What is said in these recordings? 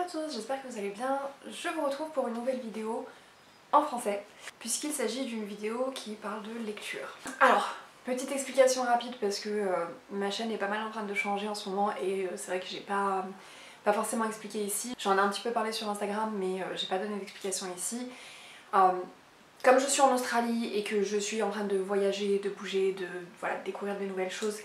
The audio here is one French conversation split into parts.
à tous, j'espère que vous allez bien. Je vous retrouve pour une nouvelle vidéo en français, puisqu'il s'agit d'une vidéo qui parle de lecture. Alors, petite explication rapide parce que ma chaîne est pas mal en train de changer en ce moment et c'est vrai que j'ai pas forcément expliqué ici. J'en ai un petit peu parlé sur Instagram mais j'ai pas donné d'explication ici. Comme je suis en Australie et que je suis en train de voyager, de bouger, de découvrir de nouvelles choses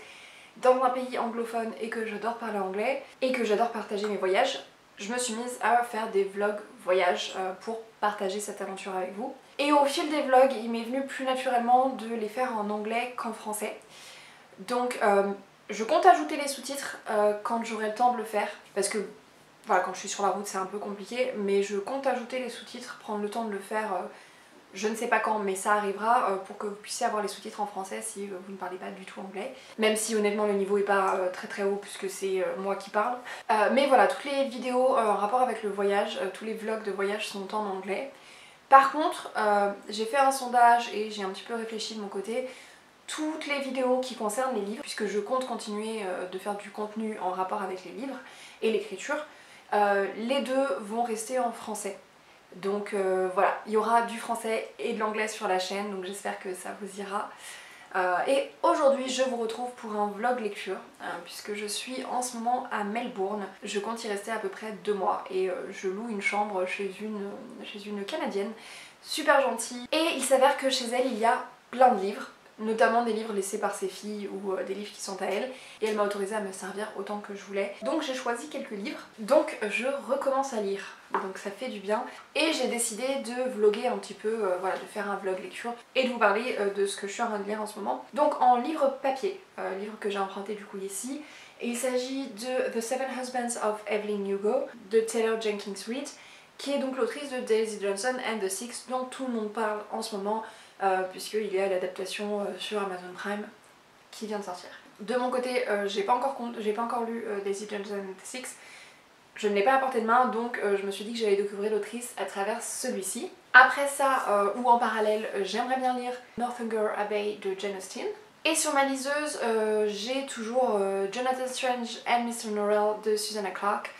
dans un pays anglophone et que j'adore parler anglais et que j'adore partager mes voyages, je me suis mise à faire des vlogs voyages pour partager cette aventure avec vous. Et au fil des vlogs, il m'est venu plus naturellement de les faire en anglais qu'en français. Donc je compte ajouter les sous-titres quand j'aurai le temps de le faire, parce que voilà, quand je suis sur la route c'est un peu compliqué, mais je compte ajouter les sous-titres, prendre le temps de le faire je ne sais pas quand, mais ça arrivera pour que vous puissiez avoir les sous-titres en français si vous ne parlez pas du tout anglais. Même si honnêtement le niveau est pas très haut puisque c'est moi qui parle. Mais voilà, toutes les vidéos en rapport avec le voyage, tous les vlogs de voyage sont en anglais. Par contre, j'ai fait un sondage et j'ai un petit peu réfléchi de mon côté. Toutes les vidéos qui concernent les livres, puisque je compte continuer de faire du contenu en rapport avec les livres et l'écriture, les deux vont rester en français. Donc voilà, il y aura du français et de l'anglais sur la chaîne, donc j'espère que ça vous ira. Et aujourd'hui je vous retrouve pour un vlog lecture, puisque je suis en ce moment à Melbourne. Je compte y rester à peu près 2 mois et je loue une chambre chez une Canadienne, super gentille. Et il s'avère que chez elle il y a plein de livres, notamment des livres laissés par ses filles ou des livres qui sont à elle, et elle m'a autorisée à me servir autant que je voulais. Donc j'ai choisi quelques livres, donc je recommence à lire, donc ça fait du bien. Et j'ai décidé de vlogger un petit peu, voilà, de faire un vlog lecture et de vous parler de ce que je suis en train de lire en ce moment. Donc en livre papier, livre que j'ai emprunté du coup ici, et il s'agit de The Seven Husbands of Evelyn Hugo de Taylor Jenkins Reid, qui est donc l'autrice de Daisy Johnson and the Six, dont tout le monde parle en ce moment, puisqu'il y a l'adaptation sur Amazon Prime qui vient de sortir. De mon côté, j'ai pas encore lu Daisy Johnson and the Six, je ne l'ai pas à portée de main, donc je me suis dit que j'allais découvrir l'autrice à travers celui-ci. Après ça, ou en parallèle, j'aimerais bien lire Northanger Abbey de Jane Austen. Et sur ma liseuse, j'ai toujours Jonathan Strange and Mr. Norrell de Susanna Clarke,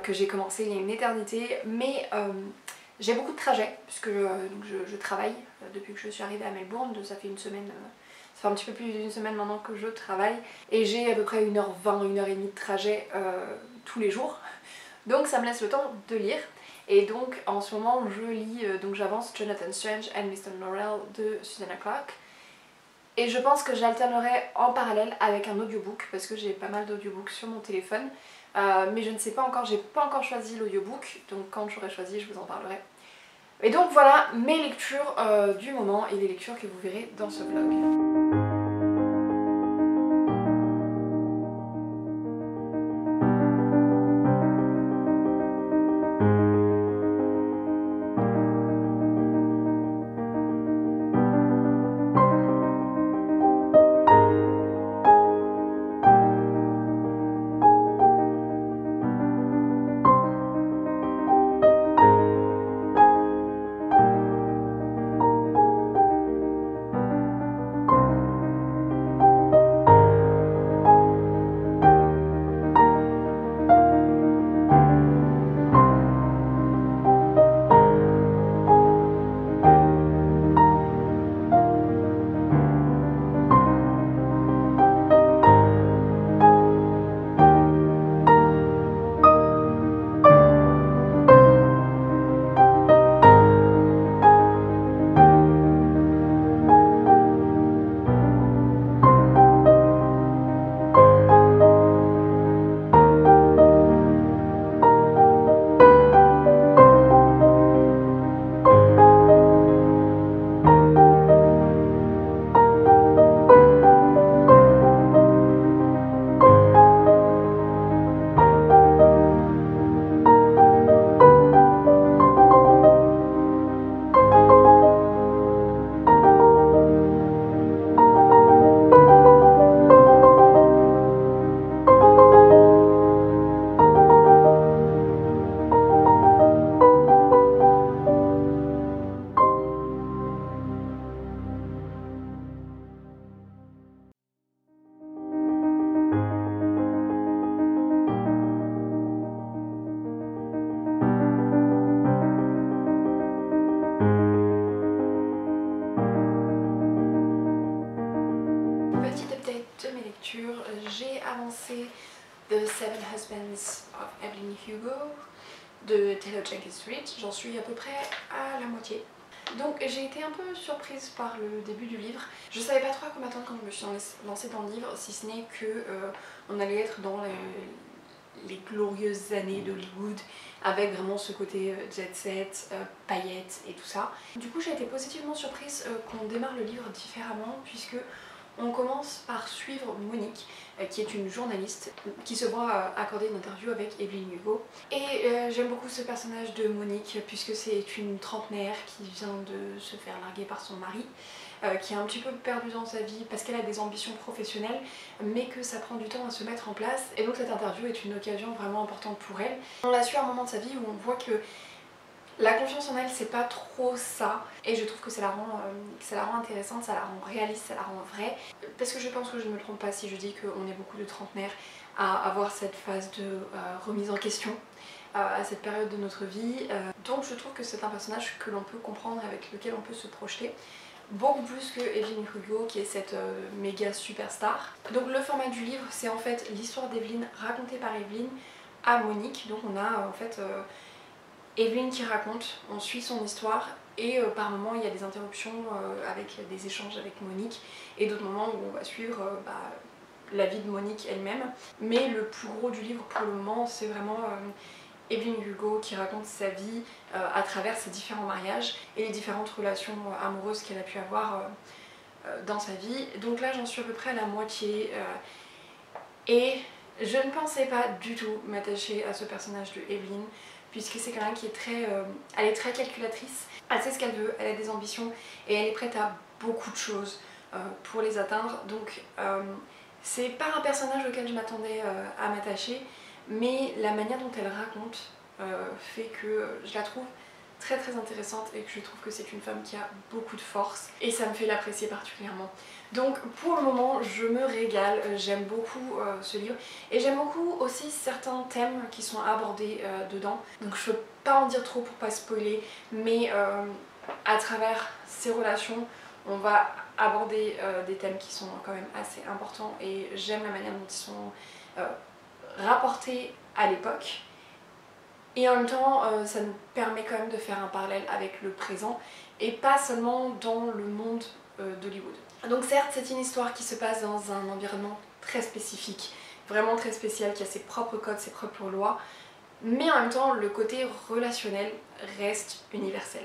que j'ai commencé il y a une éternité, mais j'ai beaucoup de trajets, puisque je travaille depuis que je suis arrivée à Melbourne, ça fait une semaine, ça fait un petit peu plus d'une semaine maintenant que je travaille, et j'ai à peu près 1h20, 1h30 de trajet tous les jours, donc ça me laisse le temps de lire. Et donc en ce moment je lis, donc j'avance Jonathan Strange and Mr. Norrell de Susanna Clarke, et je pense que j'alternerai en parallèle avec un audiobook, parce que j'ai pas mal d'audiobooks sur mon téléphone, mais je ne sais pas encore, j'ai pas encore choisi l'audiobook, donc quand j'aurai choisi je vous en parlerai. Et donc voilà mes lectures du moment et les lectures que vous verrez dans ce vlog. lecture. J'ai avancé The Seven Husbands of Evelyn Hugo de Taylor Jenkins Reid. J'en suis à peu près à la moitié. Donc j'ai été un peu surprise par le début du livre. Je savais pas trop à quoi m'attendre quand je me suis lancée dans le livre, si ce n'est que on allait être dans les glorieuses années d'Hollywood avec vraiment ce côté jet set, paillettes et tout ça. Du coup j'ai été positivement surprise qu'on démarre le livre différemment puisque on commence par suivre Monique, qui est une journaliste qui se voit accorder une interview avec Evelyn Hugo. Et j'aime beaucoup ce personnage de Monique puisque c'est une trentenaire qui vient de se faire larguer par son mari, qui est un petit peu perdue dans sa vie parce qu'elle a des ambitions professionnelles mais que ça prend du temps à se mettre en place. Et donc cette interview est une occasion vraiment importante pour elle. On la suit à un moment de sa vie où on voit que la confiance en elle, c'est pas trop ça, et je trouve que ça la rend intéressante, ça la rend réaliste, ça la rend vraie. Parce que je pense que je ne me trompe pas si je dis qu'on est beaucoup de trentenaires à avoir cette phase de remise en question à cette période de notre vie. Donc je trouve que c'est un personnage que l'on peut comprendre, avec lequel on peut se projeter. Beaucoup plus que Evelyn Hugo qui est cette méga superstar. Donc le format du livre, c'est en fait l'histoire d'Evelyn racontée par Evelyn à Monique. Donc on a en fait Evelyn qui raconte, on suit son histoire et par moments il y a des interruptions avec des échanges avec Monique et d'autres moments où on va suivre la vie de Monique elle-même. Mais le plus gros du livre pour le moment c'est vraiment Evelyn Hugo qui raconte sa vie à travers ses différents mariages et les différentes relations amoureuses qu'elle a pu avoir dans sa vie. Donc là j'en suis à peu près à la moitié et je ne pensais pas du tout m'attacher à ce personnage de Evelyn puisque c'est quelqu'un qui est elle est très calculatrice, elle sait ce qu'elle veut, elle a des ambitions et elle est prête à beaucoup de choses pour les atteindre. Donc c'est pas un personnage auquel je m'attendais à m'attacher, mais la manière dont elle raconte fait que je la trouve très intéressante et que je trouve que c'est une femme qui a beaucoup de force et ça me fait l'apprécier particulièrement. Donc pour le moment je me régale, j'aime beaucoup ce livre et j'aime beaucoup aussi certains thèmes qui sont abordés dedans. Donc je peux pas en dire trop pour pas spoiler, mais à travers ces relations on va aborder des thèmes qui sont quand même assez importants et j'aime la manière dont ils sont rapportés à l'époque. Et en même temps, ça nous permet quand même de faire un parallèle avec le présent et pas seulement dans le monde d'Hollywood. Donc certes, c'est une histoire qui se passe dans un environnement très spécifique, vraiment très spécial, qui a ses propres codes, ses propres lois, mais en même temps, le côté relationnel reste universel.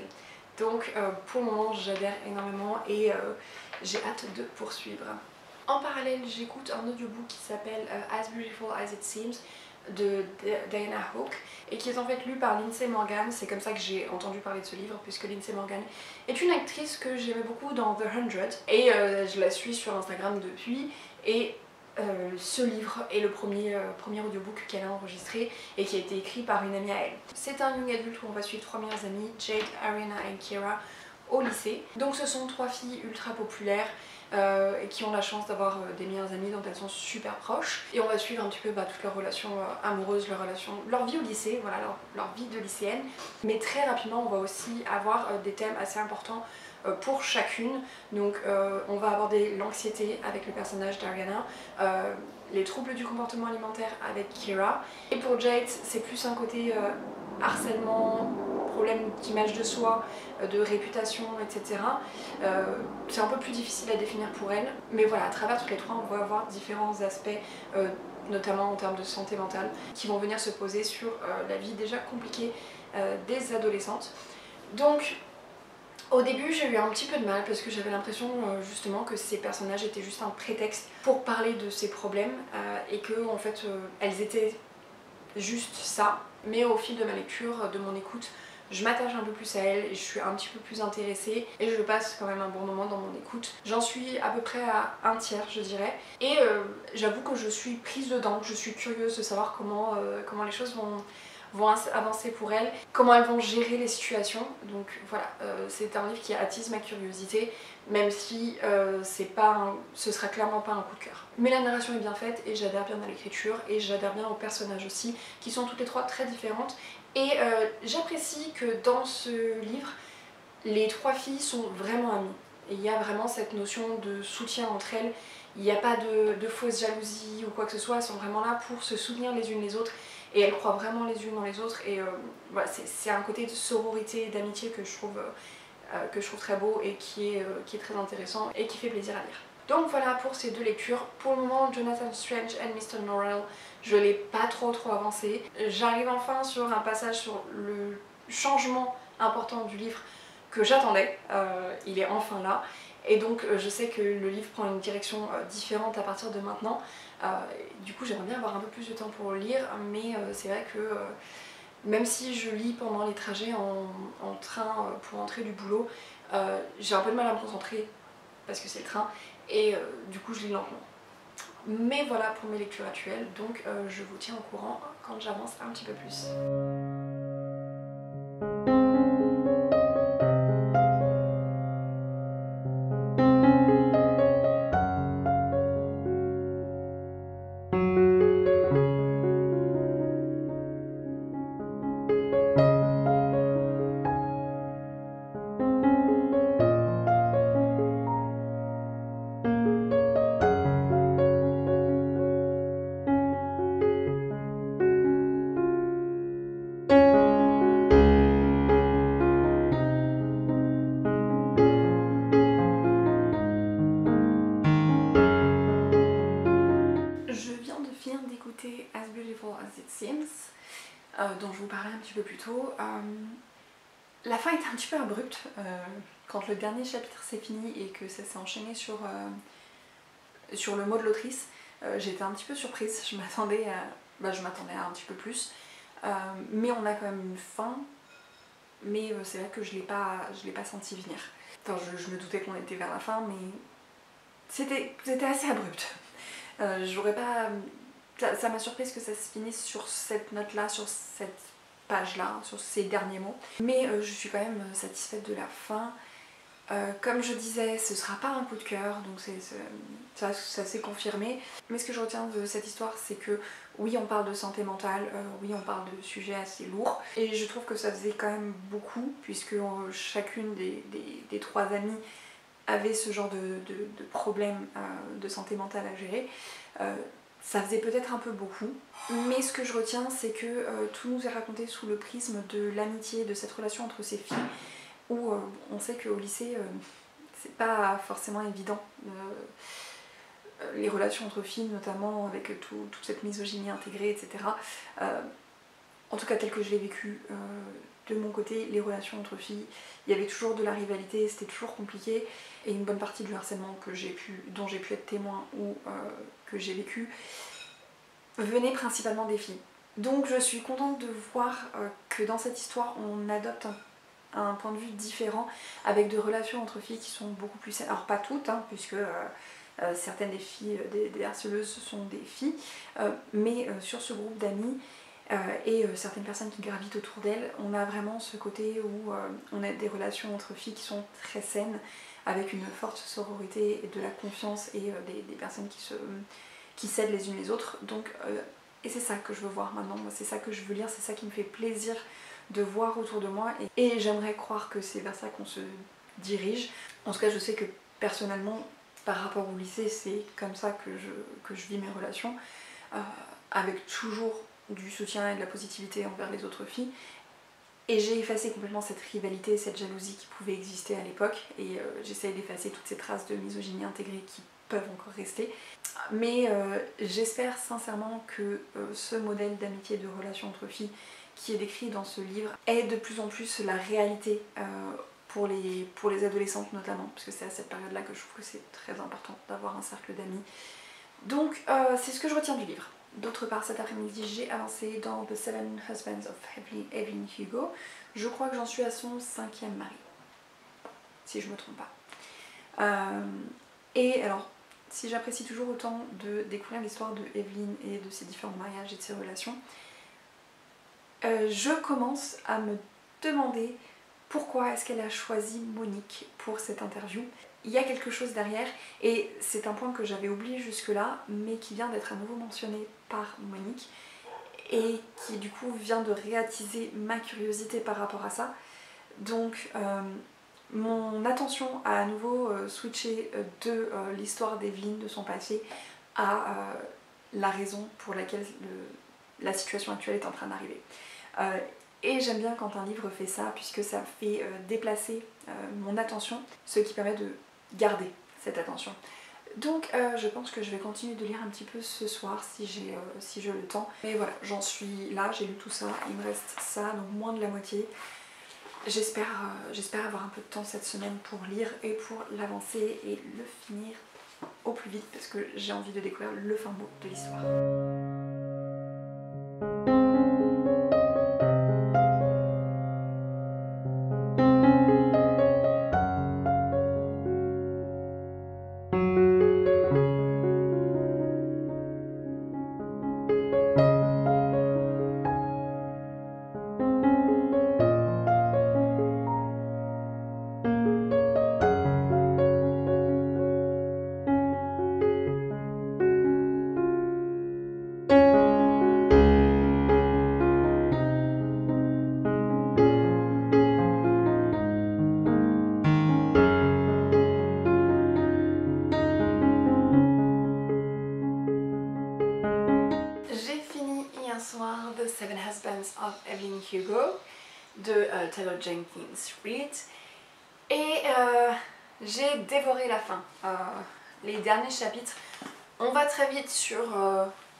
Donc pour le moment, j'adhère énormément et j'ai hâte de poursuivre. En parallèle, j'écoute un audiobook qui s'appelle As Beautiful as It Seems de Diana Hawke et qui est en fait lu par Lindsay Morgan. C'est comme ça que j'ai entendu parler de ce livre puisque Lindsay Morgan est une actrice que j'aimais beaucoup dans The 100 et je la suis sur Instagram depuis et ce livre est le premier audiobook qu'elle a enregistré et qui a été écrit par une amie à elle. C'est un young adulte où on va suivre trois meilleures amies, Jade, Ariana et Kira, au lycée. Donc ce sont trois filles ultra populaires et qui ont la chance d'avoir des meilleures amies dont elles sont super proches. Et on va suivre un petit peu toutes leurs relations amoureuses, leur vie au lycée, voilà, leur vie de lycéenne. Mais très rapidement on va aussi avoir des thèmes assez importants pour chacune. Donc on va aborder l'anxiété avec le personnage d'Ariana, les troubles du comportement alimentaire avec Kira. Et pour Jade c'est plus un côté harcèlement, problème d'image de soi, de réputation, etc. C'est un peu plus difficile à définir pour elle, mais voilà, à travers toutes les trois, on va avoir différents aspects, notamment en termes de santé mentale, qui vont venir se poser sur la vie déjà compliquée des adolescentes. Donc, au début, j'ai eu un petit peu de mal parce que j'avais l'impression justement que ces personnages étaient juste un prétexte pour parler de ces problèmes et que en fait, elles étaient juste ça. Mais au fil de ma lecture, de mon écoute, je m'attache un peu plus à elle et je suis un petit peu plus intéressée et je passe quand même un bon moment dans mon écoute. J'en suis à peu près à un tiers je dirais et j'avoue que je suis prise dedans, je suis curieuse de savoir comment les choses vont avancer pour elles, comment elles vont gérer les situations. Donc voilà, c'est un livre qui attise ma curiosité, même si ce sera clairement pas un coup de cœur. Mais la narration est bien faite et j'adhère bien à l'écriture et j'adhère bien aux personnages aussi, qui sont toutes les trois très différentes. Et j'apprécie que dans ce livre, les trois filles sont vraiment amies. Et il y a vraiment cette notion de soutien entre elles. Il n'y a pas de fausse jalousie ou quoi que ce soit, elles sont vraiment là pour se soutenir les unes les autres et elles croient vraiment les unes dans les autres et voilà, c'est un côté de sororité et d'amitié que je trouve très beau et qui est très intéressant et qui fait plaisir à lire. Donc voilà pour ces deux lectures. Pour le moment, Jonathan Strange and Mr. Norrell, je l'ai pas trop avancé. J'arrive enfin sur un passage sur le changement important du livre que j'attendais. Il est enfin là. Et donc je sais que le livre prend une direction différente à partir de maintenant. Du coup j'aimerais bien avoir un peu plus de temps pour le lire, mais c'est vrai que même si je lis pendant les trajets en train pour rentrer du boulot, j'ai un peu de mal à me concentrer parce que c'est le train et du coup je lis lentement. Mais voilà pour mes lectures actuelles, donc je vous tiens au courant quand j'avance un petit peu plus. D'écouter As Beautiful As It Seems, dont je vous parlais un petit peu plus tôt. La fin était un petit peu abrupte quand le dernier chapitre s'est fini et que ça s'est enchaîné sur le mot de l'autrice. J'étais un petit peu surprise, je m'attendais à un petit peu plus, mais on a quand même une fin, mais c'est vrai que je l'ai pas senti venir. Enfin, je me doutais qu'on était vers la fin, mais c'était assez abrupt. J'aurais pas... Ça m'a surprise que ça se finisse sur cette note-là, sur cette page-là, sur ces derniers mots. Mais je suis quand même satisfaite de la fin. Comme je disais, ce sera pas un coup de cœur, donc ça s'est confirmé. Mais ce que je retiens de cette histoire, c'est que oui, on parle de santé mentale, oui, on parle de sujets assez lourds. Et je trouve que ça faisait quand même beaucoup, puisque chacune des trois amies avait ce genre de problème de santé mentale à gérer. Ça faisait peut-être un peu beaucoup, mais ce que je retiens, c'est que tout nous est raconté sous le prisme de l'amitié, de cette relation entre ces filles, où on sait qu'au lycée, c'est pas forcément évident. Les relations entre filles, notamment avec toute cette misogynie intégrée, etc. En tout cas, tel que je l'ai vécu de mon côté, les relations entre filles, il y avait toujours de la rivalité, c'était toujours compliqué, et une bonne partie du harcèlement dont j'ai pu être témoin ou que j'ai vécu venait principalement des filles. Donc je suis contente de voir que dans cette histoire on adopte un point de vue différent, avec des relations entre filles qui sont beaucoup plus saines. Alors pas toutes, hein, puisque certaines des filles, des harceleuses sont des filles, mais sur ce groupe d'amis, et certaines personnes qui gravitent autour d'elles, on a vraiment ce côté où on a des relations entre filles qui sont très saines, avec une forte sororité et de la confiance et des personnes qui s'aident les unes les autres. Donc, et c'est ça que je veux voir maintenant, moi c'est ça que je veux lire, c'est ça qui me fait plaisir de voir autour de moi et j'aimerais croire que c'est vers ça qu'on se dirige. En tout cas, je sais que personnellement, par rapport au lycée, c'est comme ça que je vis mes relations, avec toujours du soutien et de la positivité envers les autres filles. Et j'ai effacé complètement cette rivalité, cette jalousie qui pouvait exister à l'époque, et j'essaye d'effacer toutes ces traces de misogynie intégrée qui peuvent encore rester. Mais j'espère sincèrement que ce modèle d'amitié et de relation entre filles qui est décrit dans ce livre est de plus en plus la réalité pour les adolescentes notamment, parce que c'est à cette période-là que je trouve que c'est très important d'avoir un cercle d'amis. Donc c'est ce que je retiens du livre. D'autre part, cet après-midi, j'ai avancé dans The Seven Husbands of Evelyn Hugo. Je crois que j'en suis à son 5e mari, si je ne me trompe pas. Et alors, si j'apprécie toujours autant de découvrir l'histoire de Evelyn et de ses différents mariages et de ses relations, je commence à me demander pourquoi est-ce qu'elle a choisi Monique pour cette interview. Il y a quelque chose derrière, et c'est un point que j'avais oublié jusque-là, mais qui vient d'être à nouveau mentionné par Monique, et qui du coup vient de réattiser ma curiosité par rapport à ça. Donc mon attention a à nouveau switché de l'histoire d'Evelyn, de son passé, à la raison pour laquelle la situation actuelle est en train d'arriver. Et j'aime bien quand un livre fait ça, puisque ça fait déplacer mon attention, ce qui permet de garder cette attention. Donc je pense que je vais continuer de lire un petit peu ce soir si j'ai le temps. Mais voilà, j'en suis là, j'ai lu tout ça, il me reste ça, donc moins de la moitié. J'espère avoir un peu de temps cette semaine pour lire et pour l'avancer et le finir au plus vite parce que j'ai envie de découvrir le fin mot de l'histoire. J'ai fini hier soir The Seven Husbands of Evelyn Hugo de Taylor Jenkins Reid et j'ai dévoré la fin. Les derniers chapitres, on va très vite sur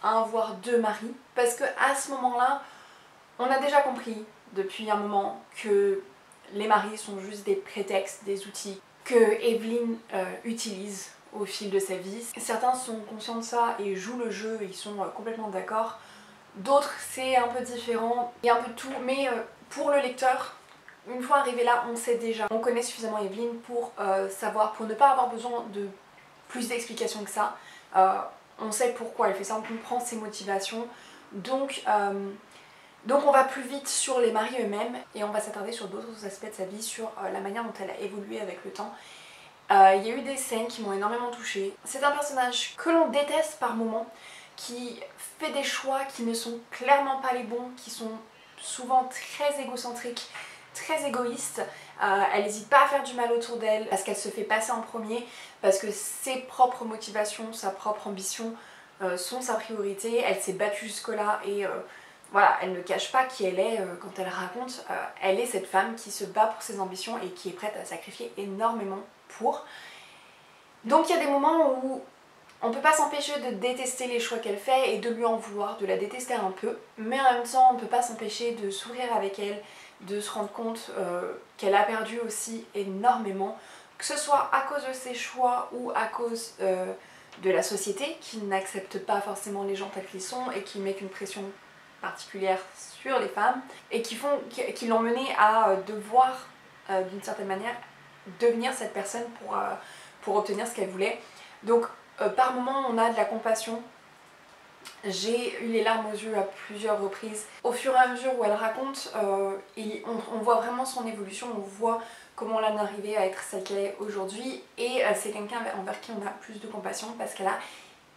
un voire deux maris parce que à ce moment-là, on a déjà compris depuis un moment que les maris sont juste des prétextes, des outils que Evelyn utilise au fil de sa vie. Certains sont conscients de ça et jouent le jeu, ils sont complètement d'accord. D'autres, c'est un peu différent, il y a un peu de tout, mais pour le lecteur, une fois arrivé là, on sait déjà. On connaît suffisamment Evelyn pour savoir, pour ne pas avoir besoin de plus d'explications que ça. On sait pourquoi elle fait ça, on comprend ses motivations. Donc on va plus vite sur les maris eux-mêmes et on va s'attarder sur d'autres aspects de sa vie, sur la manière dont elle a évolué avec le temps. Il y a eu des scènes qui m'ont énormément touchée. C'est un personnage que l'on déteste par moments, qui fait des choix qui ne sont clairement pas les bons, qui sont souvent très égocentriques, très égoïstes. Elle n'hésite pas à faire du mal autour d'elle parce qu'elle se fait passer en premier, parce que ses propres motivations, sa propre ambition sont sa priorité. Elle s'est battue jusque-là et voilà, elle ne cache pas qui elle est quand elle raconte. Elle est cette femme qui se bat pour ses ambitions et qui est prête à sacrifier énormément pour. Donc il y a des moments où on peut pas s'empêcher de détester les choix qu'elle fait et de lui en vouloir, de la détester un peu, mais en même temps on peut pas s'empêcher de sourire avec elle, de se rendre compte qu'elle a perdu aussi énormément, que ce soit à cause de ses choix ou à cause de la société qui n'accepte pas forcément les gens tels qu'ils sont et qui mettent une pression particulière sur les femmes et qui l'ont menée à devoir d'une certaine manière devenir cette personne pour obtenir ce qu'elle voulait. Donc par moments on a de la compassion. J'ai eu les larmes aux yeux à plusieurs reprises. Au fur et à mesure où elle raconte, on voit vraiment son évolution, on voit comment elle en est arrivée à être celle qu'elle est aujourd'hui et c'est quelqu'un envers qui on a plus de compassion parce qu'elle a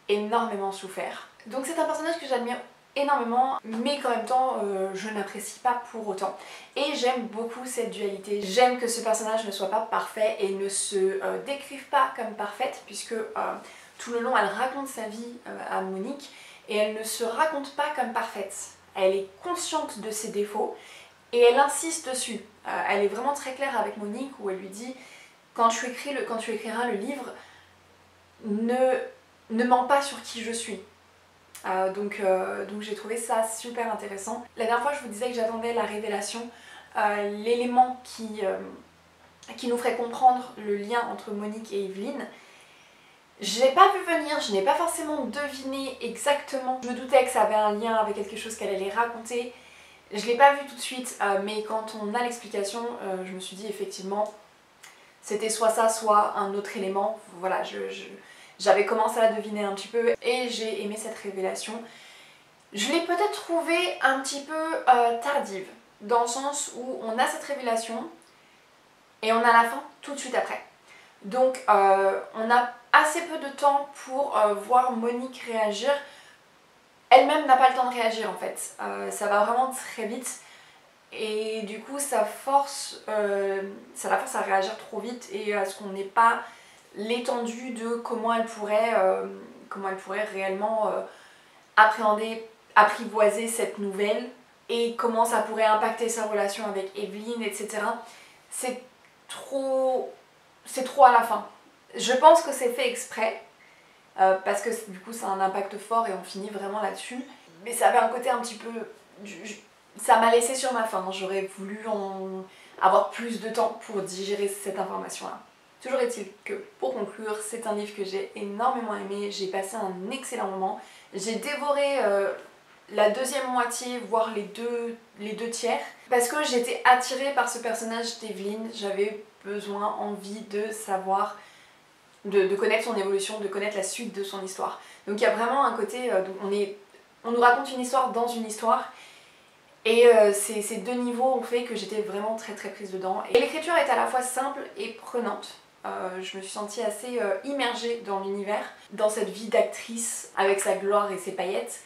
énormément souffert. Donc c'est un personnage que j'admire énormément, mais qu'en même temps je n'apprécie pas pour autant. Et j'aime beaucoup cette dualité. J'aime que ce personnage ne soit pas parfait et ne se décrive pas comme parfaite, puisque tout le long elle raconte sa vie à Monique et elle ne se raconte pas comme parfaite. Elle est consciente de ses défauts et elle insiste dessus. Elle est vraiment très claire avec Monique où elle lui dit quand tu écriras le livre, ne mens pas sur qui je suis. Donc j'ai trouvé ça super intéressant. La dernière fois je vous disais que j'attendais la révélation, l'élément qui nous ferait comprendre le lien entre Monique et Evelyn. Je l'ai pas vu venir, je n'ai pas forcément deviné exactement. Je me doutais que ça avait un lien avec quelque chose qu'elle allait raconter. Je l'ai pas vu tout de suite, mais quand on a l'explication, je me suis dit effectivement c'était soit ça, soit un autre élément. Voilà, j'avais commencé à la deviner un petit peu et j'ai aimé cette révélation. Je l'ai peut-être trouvée un petit peu tardive, dans le sens où on a cette révélation et on a la fin tout de suite après. Donc on a assez peu de temps pour voir Monique réagir. Elle-même n'a pas le temps de réagir en fait. Ça va vraiment très vite. et du coup ça la force à réagir trop vite et à ce qu'on n'ait pas l'étendue de comment elle pourrait réellement appréhender, apprivoiser cette nouvelle et comment ça pourrait impacter sa relation avec Evelyn, etc. C'est trop à la fin. Je pense que c'est fait exprès, parce que du coup ça a un impact fort et on finit vraiment là-dessus. Mais ça avait un côté un petit peu... ça m'a laissé sur ma faim, j'aurais voulu avoir plus de temps pour digérer cette information-là. Toujours est-il que, pour conclure, c'est un livre que j'ai énormément aimé, j'ai passé un excellent moment. J'ai dévoré la deuxième moitié, voire les deux tiers, parce que j'étais attirée par ce personnage d'Evelyn, j'avais besoin, envie de savoir, de connaître son évolution, de connaître la suite de son histoire. Donc il y a vraiment un côté, on nous raconte une histoire dans une histoire, et ces deux niveaux ont fait que j'étais vraiment très prise dedans. Et l'écriture est à la fois simple et prenante. Je me suis sentie assez immergée dans l'univers, dans cette vie d'actrice avec sa gloire et ses paillettes.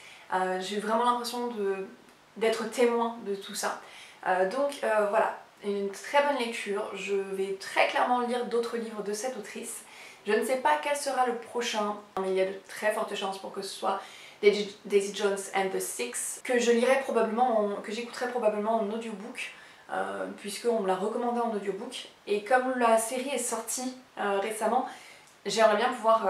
J'ai eu vraiment l'impression d'être témoin de tout ça. Donc voilà, une très bonne lecture. Je vais très clairement lire d'autres livres de cette autrice. Je ne sais pas quel sera le prochain, mais il y a de très fortes chances pour que ce soit Daisy Jones and the Six, que je lirai probablement, que j'écouterai probablement en audiobook, puisqu'on me l'a recommandé en audiobook. Et comme la série est sortie récemment, j'aimerais bien pouvoir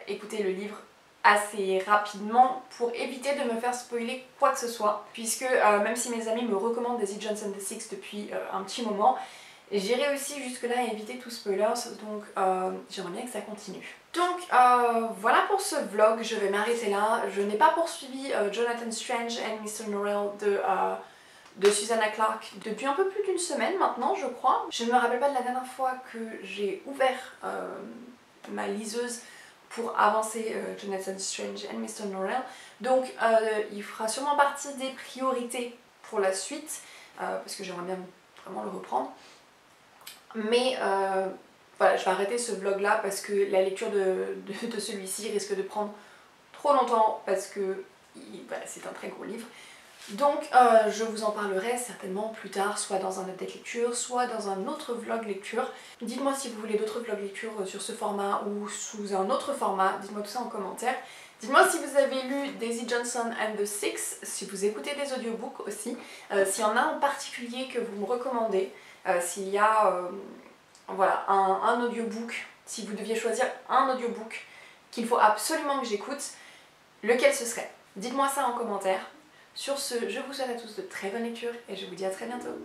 écouter le livre assez rapidement pour éviter de me faire spoiler quoi que ce soit, puisque même si mes amis me recommandent Daisy Jones and the Six depuis un petit moment, j'ai réussi jusque-là à éviter tout spoilers, donc j'aimerais bien que ça continue. Donc voilà pour ce vlog, je vais m'arrêter là. Je n'ai pas poursuivi Jonathan Strange and Mr. Norrell de Susanna Clarke depuis un peu plus d'une semaine maintenant, je crois. Je ne me rappelle pas de la dernière fois que j'ai ouvert ma liseuse pour avancer Jonathan Strange and Mr. Norrell. Donc il fera sûrement partie des priorités pour la suite, parce que j'aimerais bien vraiment le reprendre. Mais voilà, je vais arrêter ce vlog là parce que la lecture de celui-ci risque de prendre trop longtemps parce que voilà, c'est un très gros livre. Donc je vous en parlerai certainement plus tard, soit dans un update lecture, soit dans un autre vlog lecture. Dites-moi si vous voulez d'autres vlogs lecture sur ce format ou sous un autre format, dites-moi tout ça en commentaire. Dites-moi si vous avez lu Daisy Johnson and the Six, si vous écoutez des audiobooks aussi, s'il y en a en particulier que vous me recommandez, s'il y a voilà, un audiobook, si vous deviez choisir un audiobook qu'il faut absolument que j'écoute, lequel ce serait? Dites-moi ça en commentaire. Sur ce, je vous souhaite à tous de très bonnes lectures et je vous dis à très bientôt.